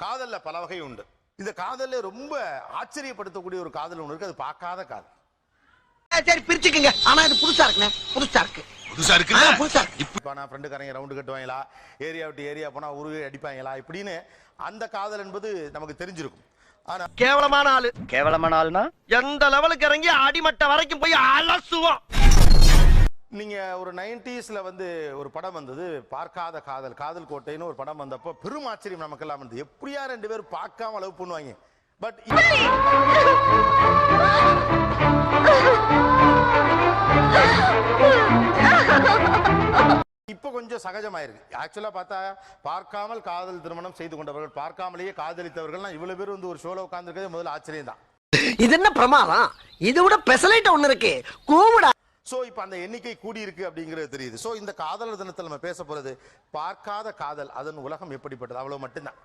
காதல்ல பல வகை உண்டு. இந்த காதல்ல ரொம்ப ஆச்சரியப்படுத்தக்கூடிய ஒரு காதல் ஒன்று இருக்கு. அது பார்க்காத காதல். சரி பிரிச்சுக்குங்க. ஆனா இது புதுசா இருக்குண்ணே. புதுசா இருக்கு. புதுசா இருக்கு. இப்ப நான் ஃப்ரெண்டுக்காரங்க ரவுண்டு கட்டுவாங்களா, ஏரியா விட்டு ஏரியா போனா உருவே அடிப்பாங்களா இப்படின்னு அந்த காதல் என்பது நமக்கு தெரிஞ்சிருக்கும். ஆனா கேவலமான ஆளு. கேவலமான ஆளுனா எந்த லெவலுக்கு இறங்கி அடிமட்ட வரைக்கும் போய் அலசுவோம். நீங்க ஒரு 90ஸ்ல வந்து ஒரு படம் வந்தது, பார்க்காத காதல், காதல் கோட்டைன்னு ஒரு படம் வந்தப்போ பெரும் ஆச்சரியம் நமக்கெல்லாம் இருந்தது. எப்படியா ரெண்டு பேரும் பார்க்காம லவ் பண்ணுவாங்க. பட் இப்ப கொஞ்சம் சகஜமாயிருக்கு. ஆக்சுவலா பார்த்தா பார்க்காமல் காதல் திருமணம் செய்து கொண்டவர்கள், பார்க்காமலேயே காதலித்தவர்கள் இவ்வளவு பேர் வந்து ஒரு ஷோல உட்கார்ந்துருக்கிறது முதல்ல ஆச்சரியம் தான். இது என்ன பிரமாதம்? இது விட பெசலைட் ஒண்ணு இருக்கு. கூவுடா. சோ இப்ப அந்த எண்ணிக்கை கூடி இருக்கு அப்படிங்கிறது தெரியுது. சோ இந்த காதலர் தினத்தில் நம்ம பேச போறது பார்க்காத காதல், அதன் உலகம் எப்படிப்பட்டது, அவ்வளவு மட்டும்தான்.